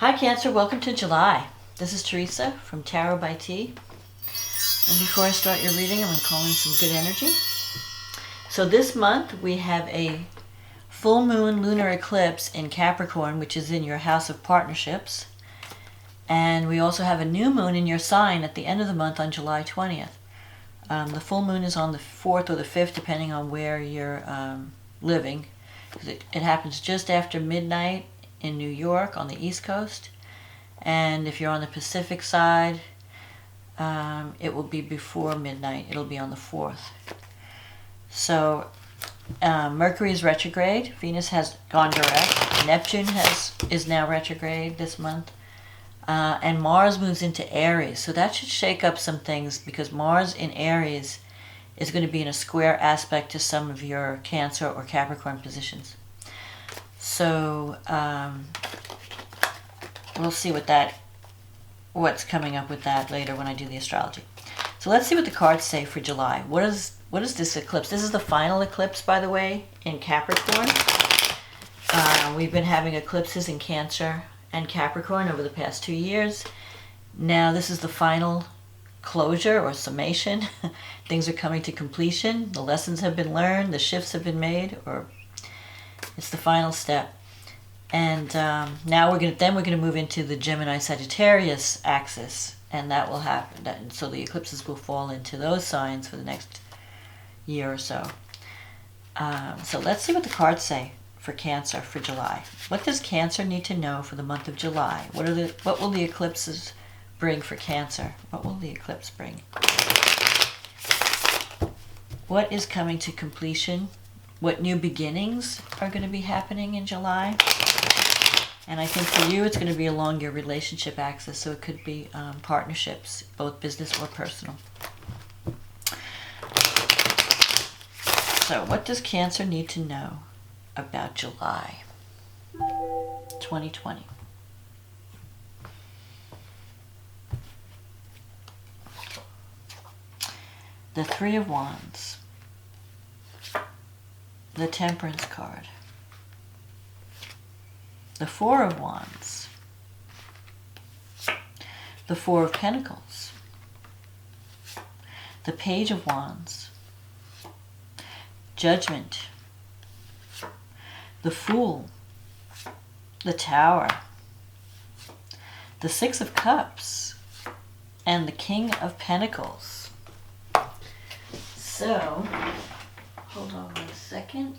Hi Cancer, welcome to July. This is Teresa from Tarot by T. And before I start your reading, I'm going to call in some good energy. So this month we have a full moon lunar eclipse in Capricorn, which is in your house of partnerships. And we also have a new moon in your sign at the end of the month on July 20th. The full moon is on the 4th or the 5th, depending on where you're living. It happens just after midnight in New York on the East Coast, and if you're on the Pacific side, it will be before midnight. It'll be on the 4th. So Mercury is retrograde, Venus has gone direct, Neptune is now retrograde this month, and Mars moves into Aries. So that should shake up some things, because Mars in Aries is going to be in a square aspect to some of your Cancer or Capricorn positions. So we'll see what's coming up with that later when I do the astrology. So let's see what the cards say for July. What is this eclipse? This is the final eclipse, by the way, in Capricorn. We've been having eclipses in Cancer and Capricorn over the past 2 years. Now this is the final closure or summation. Things are coming to completion. The lessons have been learned. The shifts have been made, or it's the final step. And now we're going to move into the Gemini-Sagittarius axis, and that will happen. So the eclipses will fall into those signs for the next year or so. So let's see what the cards say for Cancer for July. What does Cancer need to know for the month of July? What will the eclipses bring for Cancer? What will the eclipse bring? What is coming to completion? What new beginnings are going to be happening in July? And I think for you, it's going to be along your relationship axis, so it could be partnerships, both business or personal. So what does Cancer need to know about July 2020? The Three of Wands, the Temperance card, the Four of Wands, the Four of Pentacles, the Page of Wands, Judgment, the Fool, the Tower, the Six of Cups, and the King of Pentacles. So, hold on 1 second.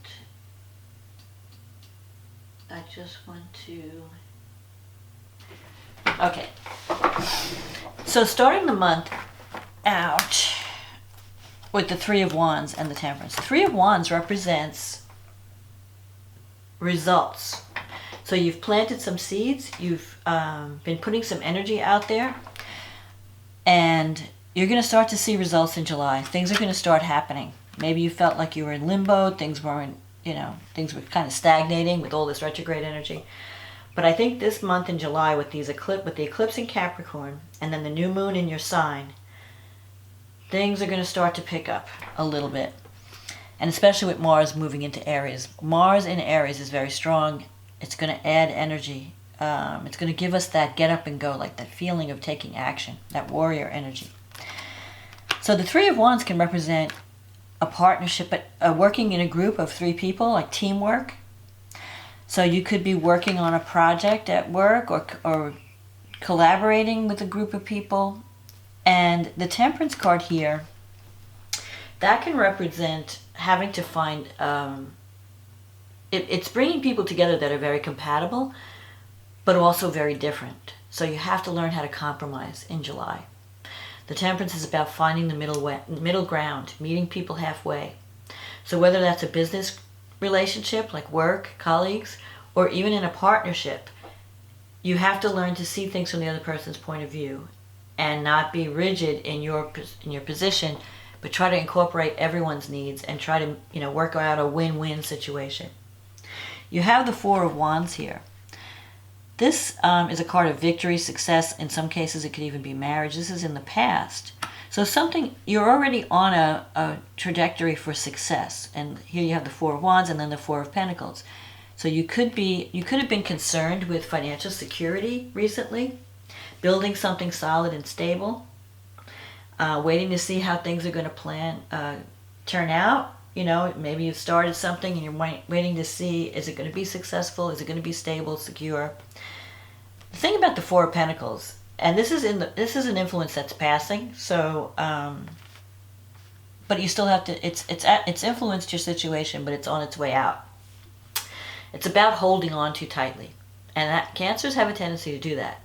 I just want to... Okay. So starting the month out with the Three of Wands and the Temperance. The Three of Wands represents results. So you've planted some seeds, you've been putting some energy out there, and you're going to start to see results in July. Things are going to start happening. Maybe you felt like you were in limbo, things were kind of stagnating with all this retrograde energy. But I think this month in July with the eclipse in Capricorn and then the new moon in your sign, things are going to start to pick up a little bit. And especially with Mars moving into Aries. Mars in Aries is very strong. It's going to add energy. It's going to give us that get up and go, like that feeling of taking action, that warrior energy. So the Three of Wands can represent a partnership, but working in a group of 3 people, like teamwork. So you could be working on a project at work or collaborating with a group of people. And the Temperance card here, that can represent having to find, it's bringing people together that are very compatible, but also very different. So you have to learn how to compromise in July. The Temperance is about finding the middle ground, meeting people halfway. So whether that's a business relationship, like work, colleagues, or even in a partnership, you have to learn to see things from the other person's point of view and not be rigid in your position, but try to incorporate everyone's needs and try to work out a win-win situation. You have the Four of Wands here. This is a card of victory, success. In some cases, it could even be marriage. This is in the past. So you're already on a trajectory for success. And here you have the Four of Wands and then the Four of Pentacles. So you could have been concerned with financial security recently, building something solid and stable, waiting to see how things are going to turn out. You know, maybe you've started something and you're waiting to see, is it going to be successful? Is it going to be stable, secure? The thing about the Four of Pentacles, and this is an influence that's passing, so but you still have to, it's influenced your situation, but it's on its way out. It's about holding on too tightly. And that Cancers have a tendency to do that.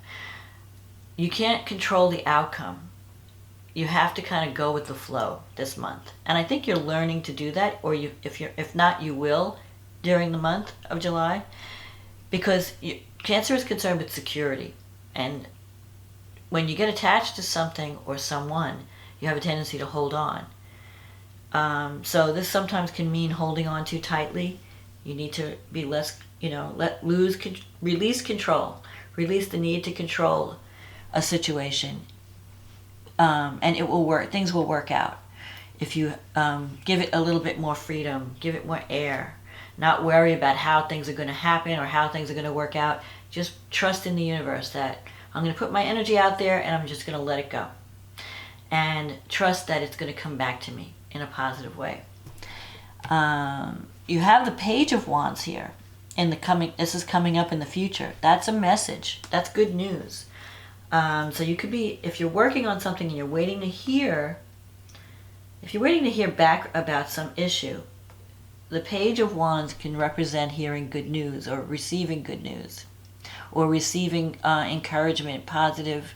You can't control the outcome. You have to kind of go with the flow this month. And I think you're learning to do that, or if not, you will during the month of July, because Cancer is concerned with security. And when you get attached to something or someone, you have a tendency to hold on. So this sometimes can mean holding on too tightly. You need to be less, release control, release the need to control a situation. And it will work. Things will work out if you give it a little bit more freedom, give it more air, not worry about how things are going to happen or how things are going to work out. Just trust in the universe that I'm going to put my energy out there and I'm just going to let it go. And trust that it's going to come back to me in a positive way. You have the Page of Wands here. This is coming up in the future. That's a message. That's good news. So you could be, if you're working on something and you're waiting to hear, back about some issue, the Page of Wands can represent hearing good news or receiving good news, or receiving encouragement, positive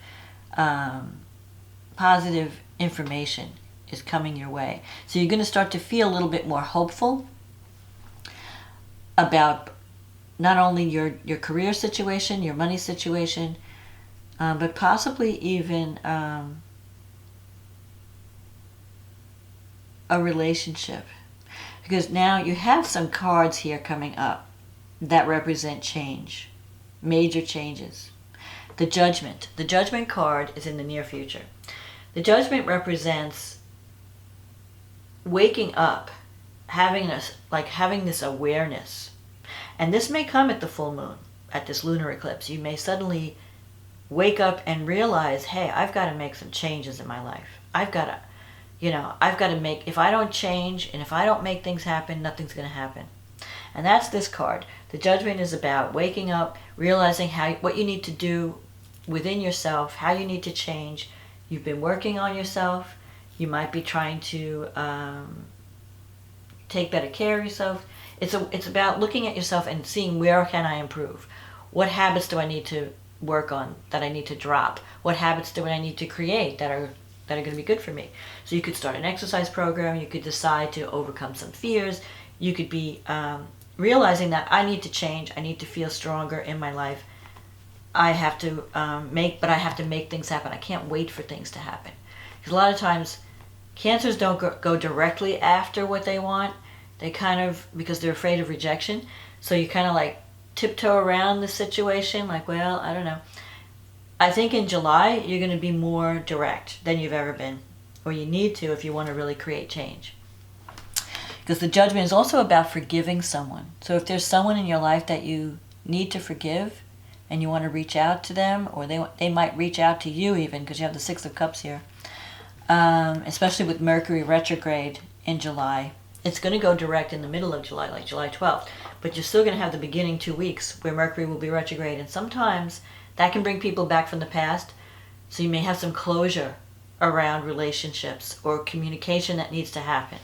information is coming your way. So you're going to start to feel a little bit more hopeful about not only your career situation, your money situation, but possibly even a relationship. Because now you have some cards here coming up that represent change, major changes. The Judgment. The Judgment card is in the near future. The Judgment represents waking up, having this awareness. And this may come at the full moon, at this lunar eclipse. You may suddenly wake up and realize, hey, I've got to make some changes in my life. I've got to make, if I don't change and if I don't make things happen, nothing's going to happen. And that's this card. The Judgment is about waking up, realizing what you need to do within yourself, how you need to change. You've been working on yourself. You might be trying to take better care of yourself. It's about looking at yourself and seeing, where can I improve? What habits do I need to work on, that I need to drop? What habits do I need to create that are going to be good for me? So you could start an exercise program. You could decide to overcome some fears. You could be realizing that I need to change. I need to feel stronger in my life. I have to make things happen. I can't wait for things to happen. Because a lot of times, Cancers don't go directly after what they want. They kind of, because they're afraid of rejection. So you kind of like tiptoe around the situation, like, well, I don't know. I think in July, you're going to be more direct than you've ever been. Or you need to if you want to really create change. Because the Judgment is also about forgiving someone. So if there's someone in your life that you need to forgive, and you want to reach out to them, or they might reach out to you even, because you have the Six of Cups here. Especially with Mercury retrograde in July. It's going to go direct in the middle of July, like July 12th. But you're still going to have the beginning 2 weeks where Mercury will be retrograde. And sometimes that can bring people back from the past. So you may have some closure around relationships or communication that needs to happen.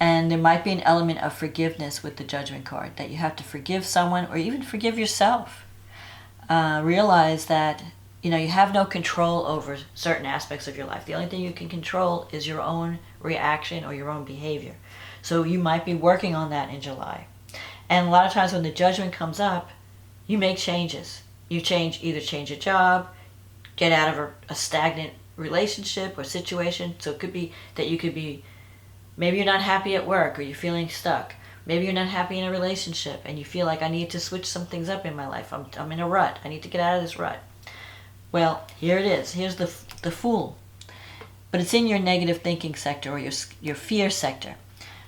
And there might be an element of forgiveness with the Judgment card, that you have to forgive someone or even forgive yourself. Realize that you have no control over certain aspects of your life. The only thing you can control is your own reaction or your own behavior. So you might be working on that in July. And a lot of times when the Judgment comes up, you make changes. You either change a job, get out of a stagnant relationship or situation. So it could be that maybe you're not happy at work, or you're feeling stuck. Maybe you're not happy in a relationship and you feel like, I need to switch some things up in my life. I'm in a rut. I need to get out of this rut. Well, here it is. Here's the Fool. But it's in your negative thinking sector, or your fear sector.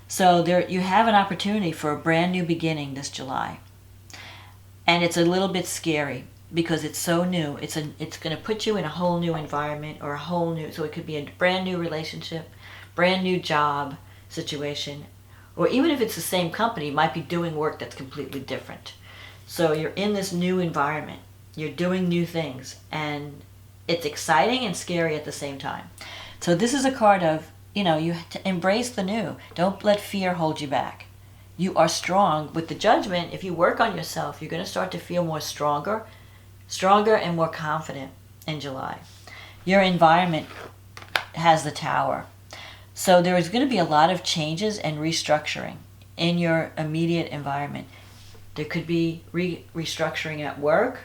So you have an opportunity for a brand new beginning this July. And it's a little bit scary because it's so new. It's going to put you in a whole new environment, or a whole new, so it could be a brand new relationship, brand new job situation, or even if it's the same company, you might be doing work that's completely different. So you're in this new environment, you're doing new things, and it's exciting and scary at the same time. So this is a card of, you have to embrace the new. Don't let fear hold you back. You are strong. With the Judgment, if you work on yourself, you're going to start to feel more stronger and more confident in July. Your environment has the Tower. So there is going to be a lot of changes and restructuring in your immediate environment. There could be restructuring at work,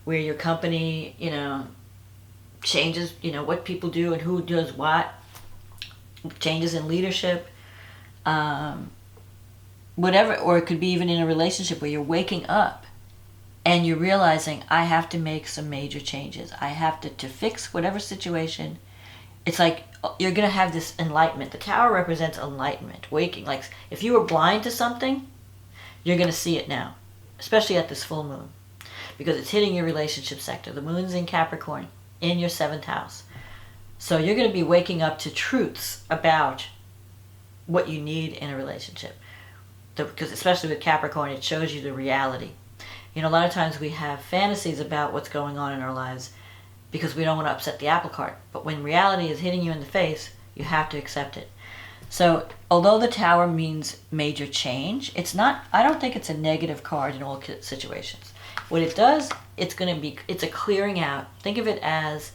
where your company, changes, what people do and who does what, changes in leadership, whatever. Or it could be even in a relationship where you're waking up and you're realizing, I have to make some major changes. I have to fix whatever situation. It's like you're going to have this enlightenment. The Tower represents enlightenment, waking. Like if you were blind to something, you're going to see it now, especially at this full moon, because it's hitting your relationship sector. The moon's in Capricorn, in your 7th house. So you're going to be waking up to truths about what you need in a relationship. Because especially with Capricorn, it shows you the reality. A lot of times we have fantasies about what's going on in our lives because we don't want to upset the apple cart. But when reality is hitting you in the face, you have to accept it. So although the Tower means major change, I don't think it's a negative card in all situations. What it does, it's a clearing out. Think of it as,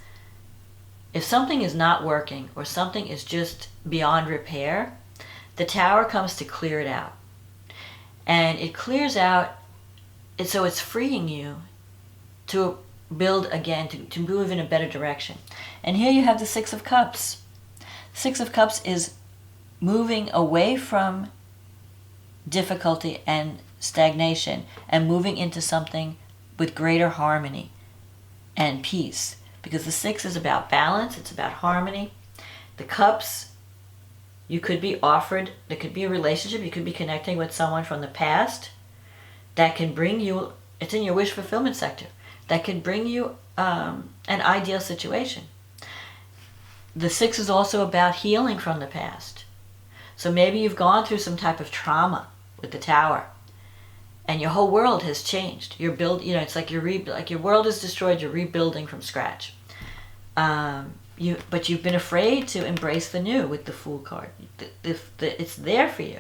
if something is not working or something is just beyond repair, the Tower comes to clear it out. And it clears out, so it's freeing you to build again, to move in a better direction. And here you have the 6 of Cups. 6 of Cups is moving away from difficulty and stagnation and moving into something with greater harmony and peace. Because the 6 is about balance, it's about harmony. The Cups, you could be offered, there could be a relationship, you could be connecting with someone from the past that can bring you, it's in your wish fulfillment sector, that can bring you an ideal situation. The 6 is also about healing from the past. So maybe you've gone through some type of trauma with the Tower, and your whole world has changed. It's like your world is destroyed. You're rebuilding from scratch. But you've been afraid to embrace the new with the Fool card. It's there for you.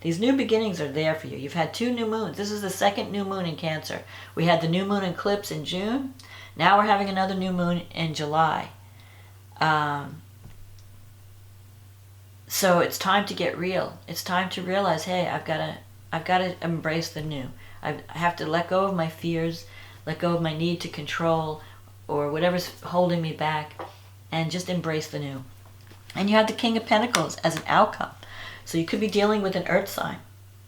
These new beginnings are there for you. You've had 2 new moons. This is the 2nd new moon in Cancer. We had the new moon eclipse in June. Now we're having another new moon in July. So it's time to get real. It's time to realize, hey, I've got to embrace the new. I have to let go of my fears, let go of my need to control or whatever's holding me back, and just embrace the new. And you have the King of Pentacles as an outcome. So you could be dealing with an earth sign.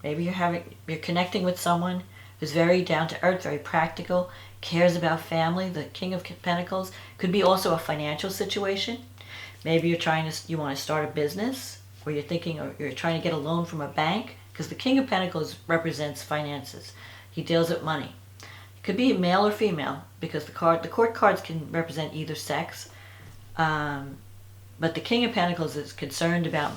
Maybe you're connecting with someone who's very down to earth, very practical, cares about family. The King of Pentacles could be also a financial situation. Maybe you want to start a business, or you're thinking, or you're trying to get a loan from a bank, because the King of Pentacles represents finances. He deals with money. It could be male or female, because the court cards can represent either sex. But the King of Pentacles is concerned about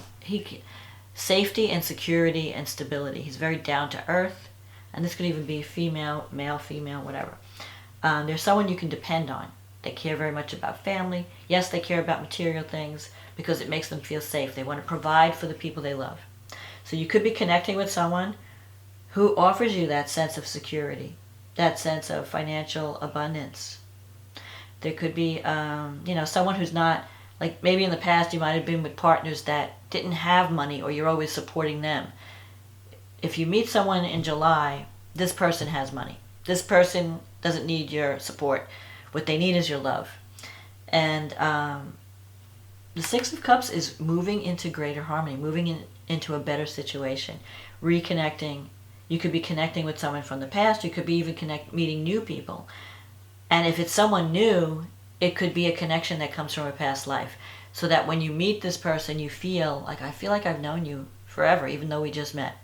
safety and security and stability. He's very down to earth, and this could even be female, male, female, whatever. There's someone you can depend on. They care very much about family. Yes, they care about material things because it makes them feel safe. They want to provide for the people they love. So you could be connecting with someone who offers you that sense of security, that sense of financial abundance. There could be, someone who's not, like maybe in the past you might have been with partners that didn't have money, or you're always supporting them. If you meet someone in July, this person has money. This person doesn't need your support. What they need is your love. And the 6 of Cups is moving into greater harmony, moving into a better situation, reconnecting. You could be connecting with someone from the past. You could be even meeting new people. And if it's someone new, it could be a connection that comes from a past life. So that when you meet this person, you feel like, I feel like I've known you forever, even though we just met.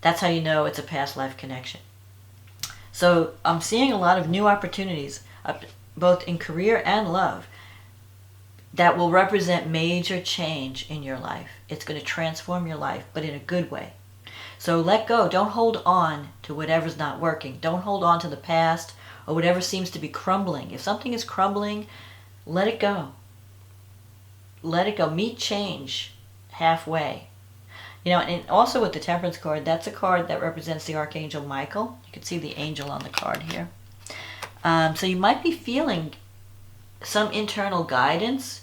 That's how you know it's a past life connection. So I'm seeing a lot of new opportunities, both in career and love, that will represent major change in your life. It's going to transform your life, but in a good way. So let go. Don't hold on to whatever's not working. Don't hold on to the past or whatever seems to be crumbling. If something is crumbling, let it go. Let it go. Meet change halfway. You know, and also with the Temperance card, that's a card that represents the Archangel Michael. You can see the angel on the card here. So you might be feeling some internal guidance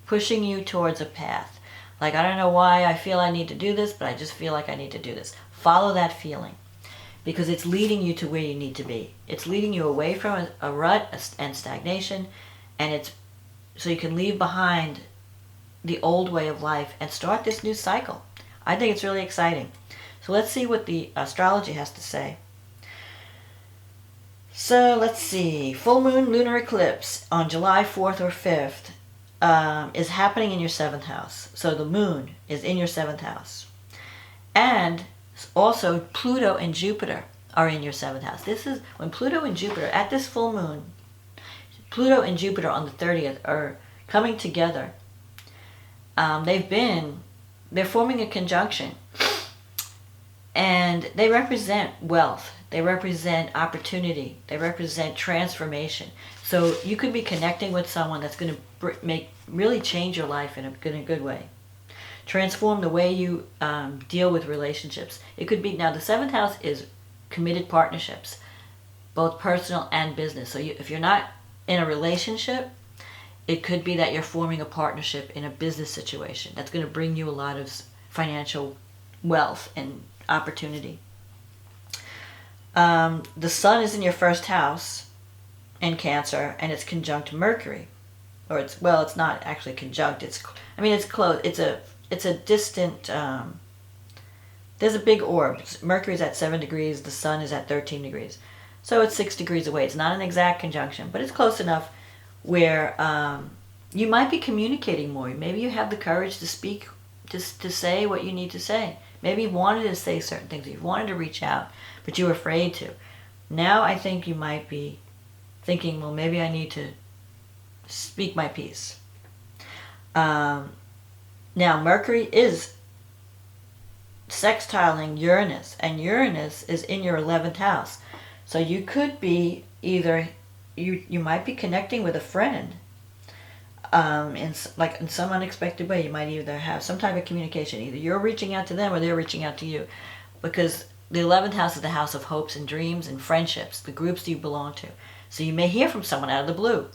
pushing you towards a path. Like, I don't know why I feel I need to do this, but I just feel like I need to do this. Follow that feeling, because it's leading you to where you need to be. It's leading you away from a rut and stagnation, and it's so you can leave behind the old way of life and start this new cycle. I think it's really exciting. So let's see what the astrology has to say. So let's see. Full moon lunar eclipse on July 4th or 5th is happening in your 7th house. So the moon is in your 7th house. And also Pluto and Jupiter are in your 7th house. This is when Pluto and Jupiter, at this full moon, Pluto and Jupiter on the 30th are coming together. They're forming a conjunction. And they represent wealth. They represent opportunity. They represent transformation. So you could be connecting with someone that's going to really change your life in a good way. Transform the way you deal with relationships. It could be, now the 7th house is committed partnerships, both personal and business. So if you're not in a relationship, it could be that you're forming a partnership in a business situation that's going to bring you a lot of financial wealth and opportunity. The sun is in your 1st house in Cancer, and it's conjunct Mercury. Or it's not actually conjunct. It's close. It's a distant, there's a big orb. Mercury's at 7 degrees, the sun is at 13 degrees. So it's 6 degrees away. It's not an exact conjunction, but it's close enough where you might be communicating more. Maybe you have the courage to speak, to say what you need to say. Maybe you wanted to say certain things, you wanted to reach out, but you were afraid to. Now I think you might be thinking, well, maybe I need to speak my piece. Now Mercury is sextiling Uranus, and Uranus is in your 11th house. So you could be either, you might be connecting with a friend in some unexpected way. You might either have some type of communication. Either you're reaching out to them or they're reaching out to you, because the 11th house is the house of hopes and dreams and friendships, the groups you belong to. So you may hear from someone out of the blue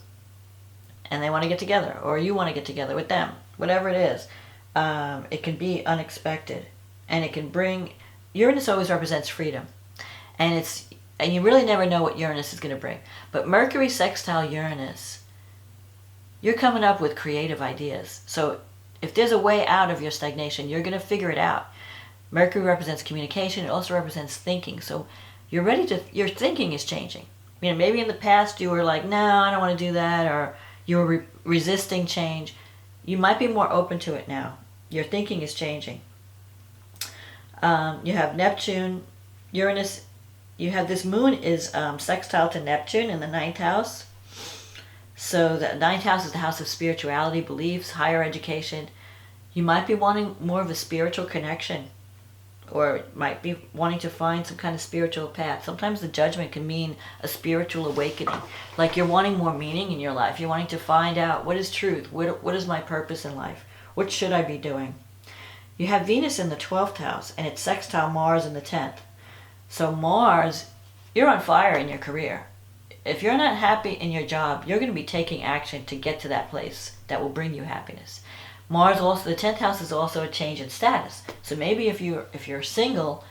and they want to get together, or you want to get together with them, whatever it is. It can be unexpected, and it can bring, Uranus always represents freedom, and you really never know what Uranus is going to bring. But Mercury sextile Uranus, you're coming up with creative ideas. So if there's a way out of your stagnation, you're going to figure it out. Mercury represents communication. It also represents thinking. So your thinking is changing. Maybe in the past you were like, no, I don't want to do that, or you were resisting change. You might be more open to it now. Your thinking is changing. You have Neptune, Uranus. You have this moon is sextile to Neptune in the 9th house. So the 9th house is the house of spirituality, beliefs, higher education. You might be wanting more of a spiritual connection, or might be wanting to find some kind of spiritual path. Sometimes the judgment can mean a spiritual awakening. Like you're wanting more meaning in your life. You're wanting to find out what is truth, what is my purpose in life, what should I be doing. You have Venus in the 12th house, and it's sextile Mars in the 10th. So Mars, you're on fire in your career. If you're not happy in your job, you're going to be taking action to get to that place that will bring you happiness. Mars also, the 10th house is also a change in status. So maybe if you're single,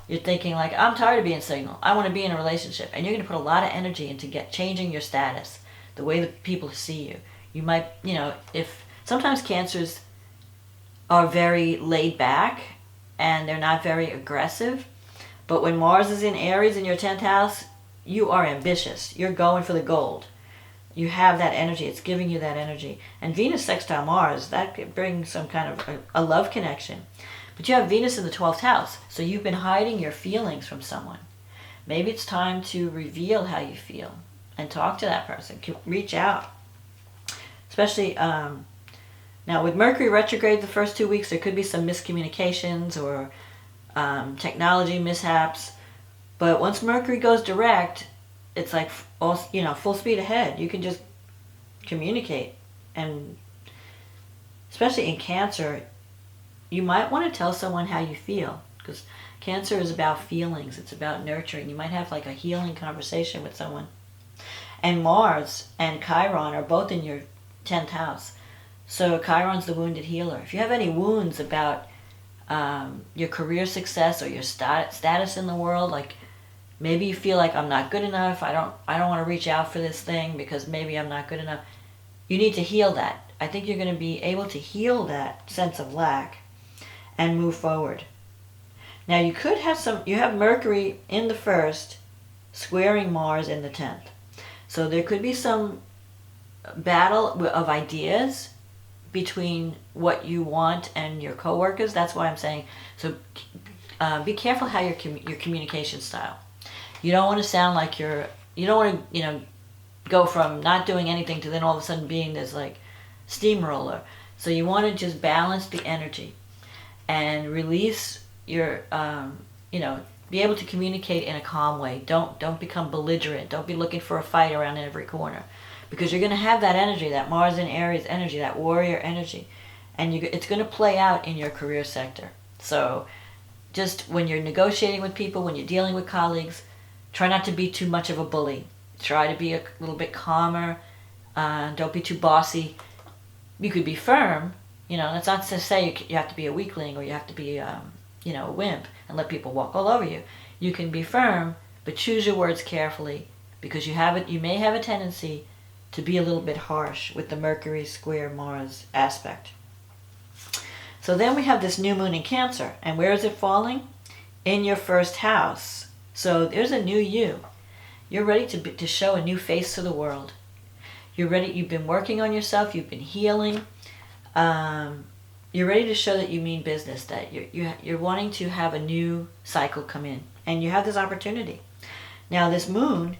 you're thinking like, I'm tired of being single. I want to be in a relationship. And you're going to put a lot of energy into changing your status, the way that people see you. You might, if sometimes Cancers are very laid back and they're not very aggressive. But when Mars is in Aries in your 10th house, you are ambitious. You're going for the gold. You have that energy. It's giving you that energy. And Venus sextile Mars, that could bring some kind of a love connection. But you have Venus in the 12th house. So you've been hiding your feelings from someone. maybe it's time to reveal how you feel and talk to that person. Reach out. Especially now with Mercury retrograde the first 2 weeks, there could be some miscommunications or technology mishaps. But once Mercury goes direct, it's like full speed ahead. You can just communicate. And especially in Cancer, you might want to tell someone how you feel, because Cancer is about feelings. It's about nurturing. You might have like a healing conversation with someone. And Mars and Chiron are both in your 10th house. So Chiron's the wounded healer. If you have any wounds about your career success or your status in the world, like maybe you feel like I'm not good enough, I don't want to reach out for this thing because maybe I'm not good enough. You need to heal that. I think you're going to be able to heal that sense of lack and move forward. Now you could have you have Mercury in the 1st squaring Mars in the 10th. So there could be some battle of ideas between what you want and your coworkers. That's why I'm saying, so be careful how your communication style. You don't want to sound like you don't want to, go from not doing anything to then all of a sudden being this like steamroller. So you want to just balance the energy and release your, be able to communicate in a calm way. Don't become belligerent. Don't be looking for a fight around every corner, because you're going to have that energy, that Mars and Aries energy, that warrior energy, and it's going to play out in your career sector. So just when you're negotiating with people, when you're dealing with colleagues, try not to be too much of a bully. Try to be a little bit calmer. Don't be too bossy. You could be firm. That's not to say you have to be a weakling or you have to be, a wimp and let people walk all over you. You can be firm, but choose your words carefully, because you may have a tendency to be a little bit harsh with the Mercury square Mars aspect. So then we have this new moon in Cancer. And where is it falling? In your 1st house. So there's a new you. You're ready to show a new face to the world. You're ready. You've been working on yourself. You've been healing. You're ready to show that you mean business, that you're wanting to have a new cycle come in. And you have this opportunity. Now this moon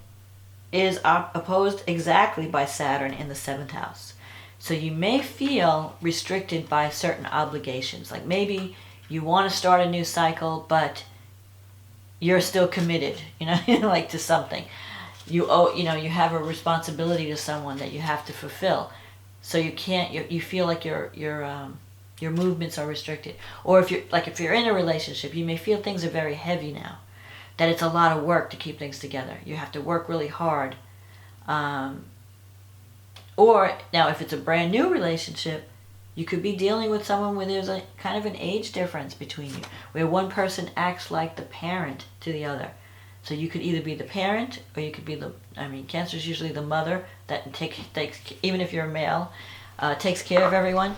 is opposed exactly by Saturn in the 7th house. So you may feel restricted by certain obligations. Like maybe you want to start a new cycle, but you're still committed, like to something. You owe, you have a responsibility to someone that you have to fulfill. So you can't, you feel like your movements are restricted. Or if you're in a relationship, you may feel things are very heavy now, that it's a lot of work to keep things together. You have to work really hard. Or now if it's a brand new relationship, you could be dealing with someone where there's a kind of an age difference between you, where one person acts like the parent to the other. So you could either be the parent, or you could be Cancer is usually the mother that takes, even if you're a male, takes care of everyone.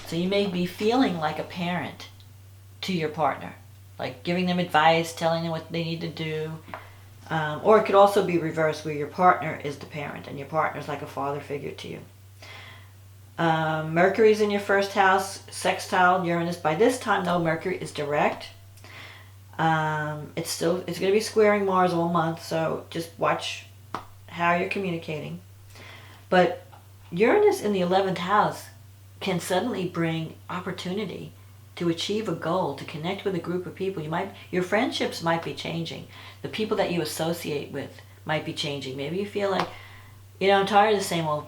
So you may be feeling like a parent to your partner, like giving them advice, telling them what they need to do. Or it could also be reversed, where your partner is the parent and your partner is like a father figure to you. Mercury's in your 1st house, sextile Uranus. By this time, though, Mercury is direct. It's going to be squaring Mars all month, so just watch how you're communicating. But Uranus in the 11th house can suddenly bring opportunity to achieve a goal, to connect with a group of people. Your friendships might be changing. The people that you associate with might be changing. Maybe you feel like, I'm tired of the same old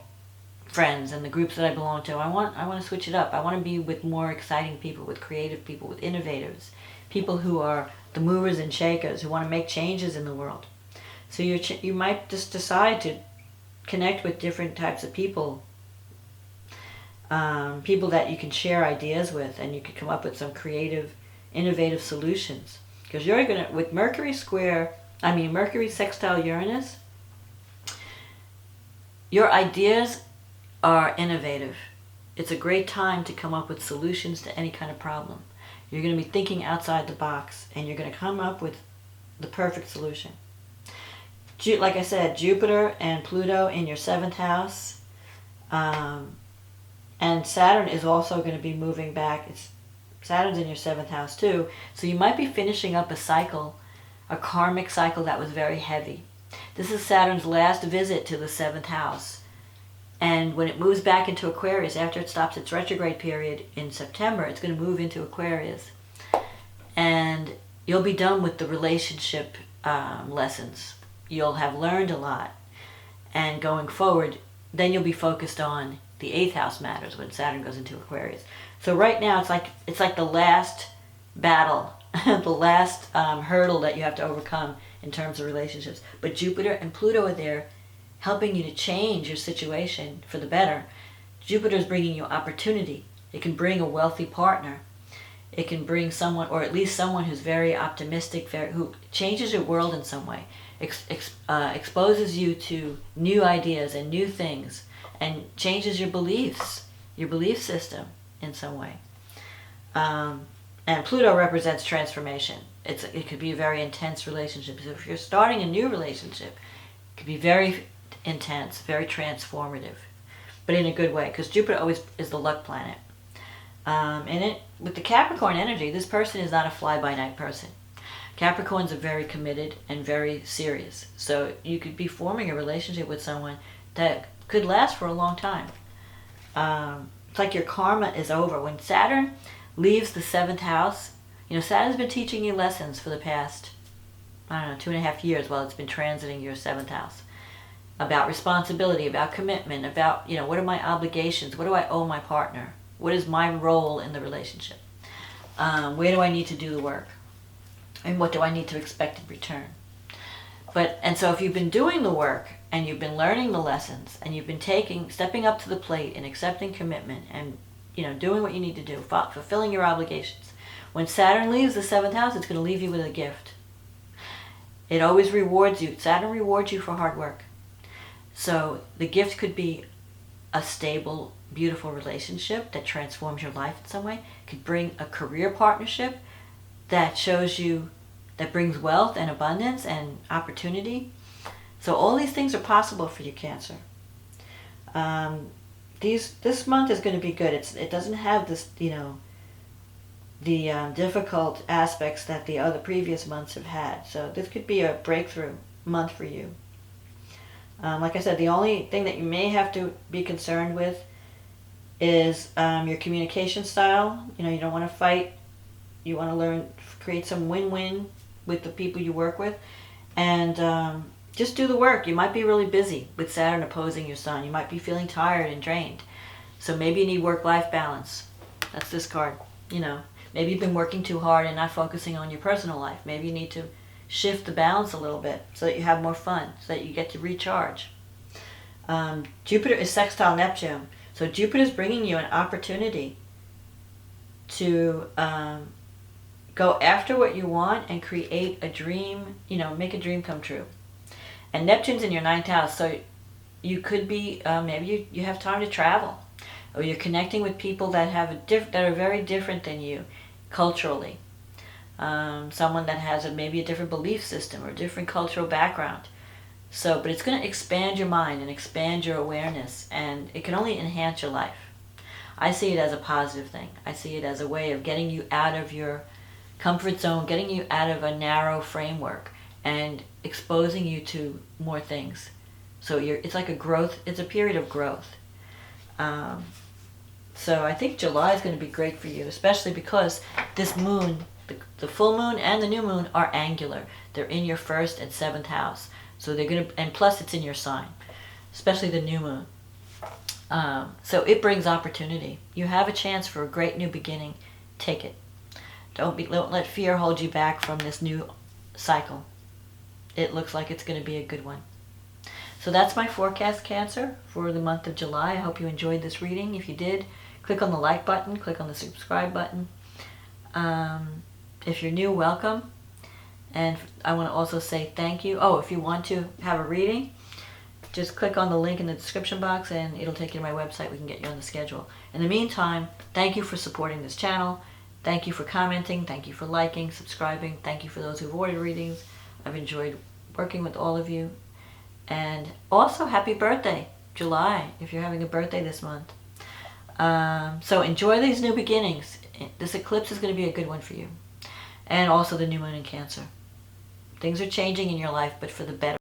friends and the groups that I belong to. I want to switch it up. I want to be with more exciting people, with creative people, with innovators, people who are the movers and shakers, who want to make changes in the world. So you might just decide to connect with different types of people, people that you can share ideas with, and you can come up with some creative, innovative solutions. Because you're going to, with Mercury sextile Uranus, your ideas are innovative. It's a great time to come up with solutions to any kind of problem. You're going to be thinking outside the box, and you're going to come up with the perfect solution. Like I said, Jupiter and Pluto in your 7th house. And Saturn is also going to be moving back. Saturn's in your 7th house too. So you might be finishing up a cycle a karmic cycle that was very heavy. This is Saturn's last visit to the 7th house. And when it moves back into Aquarius, after it stops its retrograde period in September, it's going to move into Aquarius. And you'll be done with the relationship lessons. You'll have learned a lot. And going forward, then you'll be focused on the 8th house matters when Saturn goes into Aquarius. So right now, it's like the last battle, the last hurdle that you have to overcome in terms of relationships. But Jupiter and Pluto are there helping you to change your situation for the better. Jupiter is bringing you opportunity. It can bring a wealthy partner. It can bring someone, or at least someone who's very optimistic, who changes your world in some way, exposes you to new ideas and new things, and changes your beliefs, your belief system in some way. And Pluto represents transformation. It could be a very intense relationship. So if you're starting a new relationship, it could be very intense, very transformative, but in a good way, because Jupiter always is the luck planet. And with the Capricorn energy, this person is not a fly-by-night person. Capricorns are very committed and very serious. So you could be forming a relationship with someone that could last for a long time. It's like your karma is over. When Saturn leaves the 7th house, Saturn's been teaching you lessons for the past, 2.5 years while it's been transiting your 7th house. About responsibility, about commitment, about, what are my obligations? What do I owe my partner? What is my role in the relationship? Where do I need to do the work? And what do I need to expect in return? And so if you've been doing the work and you've been learning the lessons and you've been stepping up to the plate and accepting commitment and, doing what you need to do, fulfilling your obligations, when Saturn leaves the 7th house, it's going to leave you with a gift. It always rewards you. Saturn rewards you for hard work. So the gift could be a stable, beautiful relationship that transforms your life in some way. It could bring a career partnership that that brings wealth and abundance and opportunity. So all these things are possible for you, Cancer. This month is going to be good. It doesn't have this, the difficult aspects that the other previous months have had. So this could be a breakthrough month for you. Like I said, the only thing that you may have to be concerned with is your communication style. You don't want to fight. You want to create some win-win with the people you work with. And just do the work. You might be really busy with Saturn opposing your sun. You might be feeling tired and drained. So maybe you need work-life balance. That's this card. Maybe you've been working too hard and not focusing on your personal life. Maybe you need to shift the balance a little bit so that you have more fun, so that you get to recharge. Jupiter is sextile Neptune. So Jupiter is bringing you an opportunity to go after what you want and create a dream, make a dream come true. And Neptune's in your 9th house, so you could be, maybe you have time to travel, or you're connecting with people that that are very different than you culturally. Someone that has maybe a different belief system or a different cultural background. But it's going to expand your mind and expand your awareness, and it can only enhance your life. I see it as a positive thing. I see it as a way of getting you out of your comfort zone, getting you out of a narrow framework, and exposing you to more things. So it's like it's a period of growth. So I think July is going to be great for you, especially because this moon, the full moon and the new moon are angular. They're in your 1st and 7th house. So and plus it's in your sign, especially the new moon. So it brings opportunity. You have a chance for a great new beginning. Take it. Don't let fear hold you back from this new cycle. It looks like it's going to be a good one. So that's my forecast, Cancer, for the month of July. I hope you enjoyed this reading. If you did, click on the like button, click on the subscribe button. If you're new, welcome. And I want to also say thank you. Oh, if you want to have a reading, just click on the link in the description box and it'll take you to my website. We can get you on the schedule. In the meantime, thank you for supporting this channel. Thank you for commenting. Thank you for liking, subscribing. Thank you for those who've ordered readings. I've enjoyed working with all of you. And also, happy birthday, July, if you're having a birthday this month. So enjoy these new beginnings. This eclipse is going to be a good one for you. And also the new moon in Cancer. Things are changing in your life, but for the better.